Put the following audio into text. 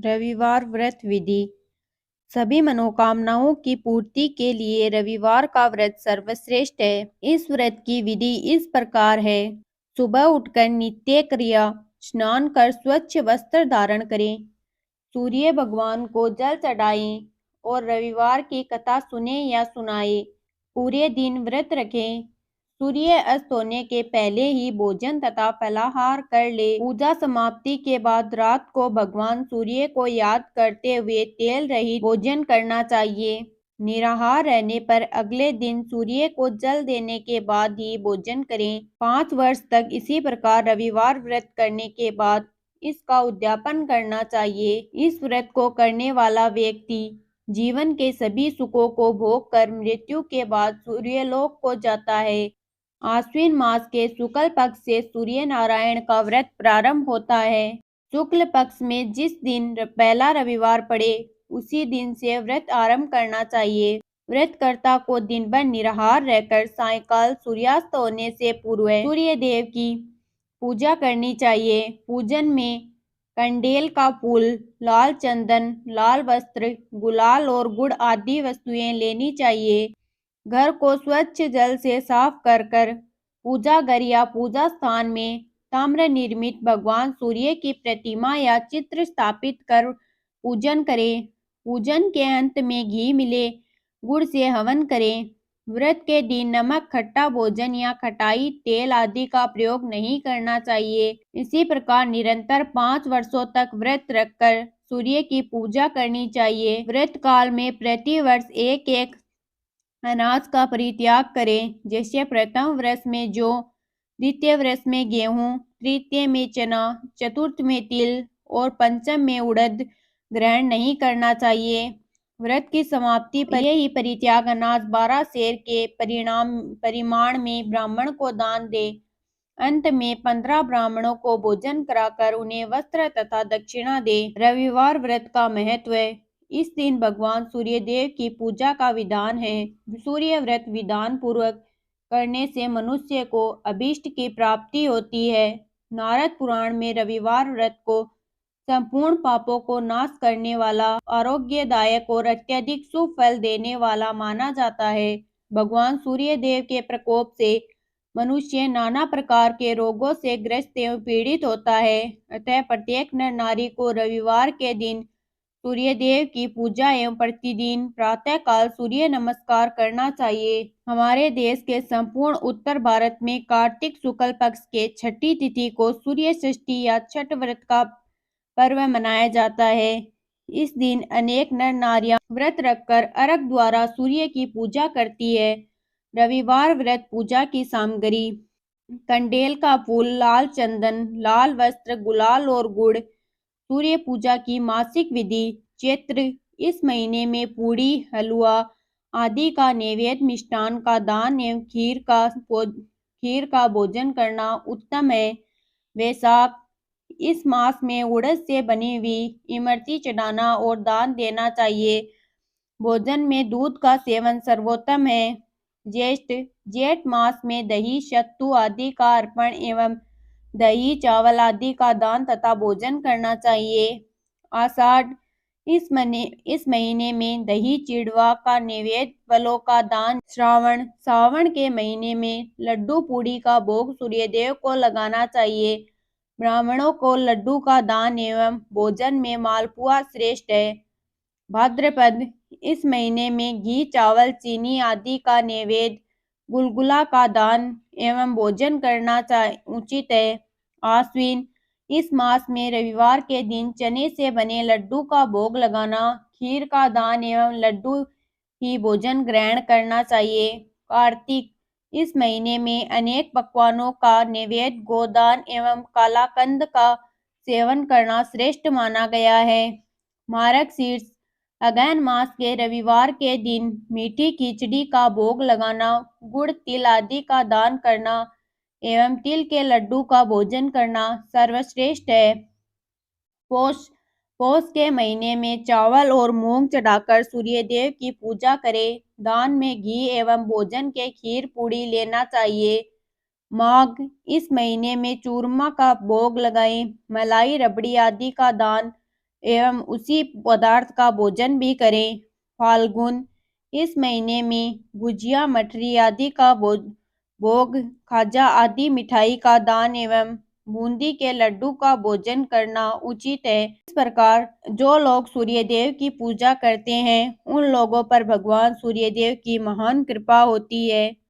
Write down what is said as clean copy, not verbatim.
रविवार व्रत विधि। सभी मनोकामनाओं की पूर्ति के लिए रविवार का व्रत सर्वश्रेष्ठ है। इस व्रत की विधि इस प्रकार है। सुबह उठकर नित्य क्रिया, स्नान कर स्वच्छ वस्त्र धारण करें, सूर्य भगवान को जल चढ़ाएं और रविवार की कथा सुने या सुनाएं। पूरे दिन व्रत रखें। सूर्य अस्त होने के पहले ही भोजन तथा फलाहार कर ले। पूजा समाप्ति के बाद रात को भगवान सूर्य को याद करते हुए तेल रहित भोजन करना चाहिए। निराहार रहने पर अगले दिन सूर्य को जल देने के बाद ही भोजन करें। 5 वर्ष तक इसी प्रकार रविवार व्रत करने के बाद इसका उद्यापन करना चाहिए। इस व्रत को करने वाला व्यक्ति जीवन के सभी सुखों को भोग कर मृत्यु के बाद सूर्यलोक को जाता है। आश्विन मास के शुक्ल पक्ष से सूर्य नारायण का व्रत प्रारंभ होता है। शुक्ल पक्ष में जिस दिन पहला रविवार पड़े उसी दिन से व्रत आरंभ करना चाहिए। व्रतकर्ता को दिन भर निराहार रहकर सायंकाल सूर्यास्त होने से पूर्व सूर्य देव की पूजा करनी चाहिए। पूजन में कंडेल का फूल, लाल चंदन, लाल वस्त्र, गुलाल और गुड़ आदि वस्तुएं लेनी चाहिए। घर को स्वच्छ जल से साफ कर पूजा घर या पूजा स्थान में ताम्र निर्मित भगवान सूर्य की प्रतिमा या चित्र स्थापित कर पूजन करें। पूजन के अंत में घी मिले गुड़ से हवन करें। व्रत के दिन नमक, खट्टा भोजन या खटाई, तेल आदि का प्रयोग नहीं करना चाहिए। इसी प्रकार निरंतर 5 वर्षों तक व्रत रखकर सूर्य की पूजा करनी चाहिए। व्रत काल में प्रति वर्ष एक अनाज का परित्याग करें। जैसे प्रथम वर्ष में जौ, द्वितीय वर्ष में गेहूं, तृतीय में चना, चतुर्थ में तिल और पंचम में उड़द ग्रहण नहीं करना चाहिए। व्रत की समाप्ति पर ही परित्याग अनाज 12 सेर के परिमाण में ब्राह्मण को दान दे। अंत में 15 ब्राह्मणों को भोजन कराकर उन्हें वस्त्र तथा दक्षिणा दे। रविवार व्रत का महत्व है। इस दिन भगवान सूर्य देव की पूजा का विधान है। सूर्य व्रत विधान पूर्वक करने से मनुष्य को अभीष्ट की प्राप्ति होती है। नारद पुराण में रविवार व्रत को संपूर्ण पापों को नाश करने वाला, आरोग्यदायक और अत्यधिक शुभ फल देने वाला माना जाता है। भगवान सूर्य देव के प्रकोप से मनुष्य नाना प्रकार के रोगों से ग्रस्त एवं पीड़ित होता है। अतः प्रत्येक नर नारी को रविवार के दिन सूर्य देव की पूजा एवं प्रतिदिन प्रातः काल सूर्य नमस्कार करना चाहिए। हमारे देश के संपूर्ण उत्तर भारत में कार्तिक शुक्ल पक्ष के छठी तिथि को सूर्य षष्ठी या छठ व्रत का पर्व मनाया जाता है। इस दिन अनेक नर नारियां व्रत रखकर अर्घ द्वारा सूर्य की पूजा करती है। रविवार व्रत पूजा की सामग्री: कंडेल का फूल, लाल चंदन, लाल वस्त्र, गुलाल और गुड़। सूर्य पूजा की मासिक विधि: चैत्र इस महीने में पूड़ी, हलवा आदि का नैवेद्य, मिष्टान का दान एवं खीर का भोजन करना उत्तम है। वैशाख इस मास में उड़द से बनी हुई इमरती चढ़ाना और दान देना चाहिए। भोजन में दूध का सेवन सर्वोत्तम है। जेठ मास में दही, सत्तू आदि का अर्पण एवं दही, चावल आदि का दान तथा भोजन करना चाहिए। आषाढ़ इस महीने में दही चिड़वा का नैवेद्य, फलों का दान। सावन के महीने में लड्डू पूड़ी का भोग सूर्यदेव को लगाना चाहिए। ब्राह्मणों को लड्डू का दान एवं भोजन में मालपुआ श्रेष्ठ है। भाद्रपद इस महीने में घी, चावल, चीनी आदि का नैवेद्य, गुलगुला का दान एवं भोजन करना उचित है। आश्विन इस मास में रविवार के दिन चने से बने लड्डू का भोग लगाना, खीर का दान एवं लड्डू ही भोजन ग्रहण करना चाहिए। कार्तिक इस महीने में अनेक पकवानों का नैवेद्य, गोदान एवं कालाकंद का सेवन करना श्रेष्ठ माना गया है। मार्गशीर्ष अगहन मास के रविवार के दिन मीठी खिचड़ी का भोग लगाना, गुड़, तिल आदि का दान करना एवं तिल के लड्डू का भोजन करना सर्वश्रेष्ठ है। पौष के महीने में चावल और मूंग चढ़ाकर सूर्यदेव की पूजा करें। दान में घी एवं भोजन के खीर पूड़ी लेना चाहिए। माघ इस महीने में चूरमा का भोग लगाएं, मलाई, रबड़ी आदि का दान, एवं उसी पदार्थ का भोजन भी करें। फाल्गुन, इस महीने में गुजिया, मठरी आदि का भोग, खाजा आदि मिठाई का दान एवं बूंदी के लड्डू का भोजन करना उचित है। इस प्रकार जो लोग सूर्यदेव की पूजा करते हैं उन लोगों पर भगवान सूर्यदेव की महान कृपा होती है।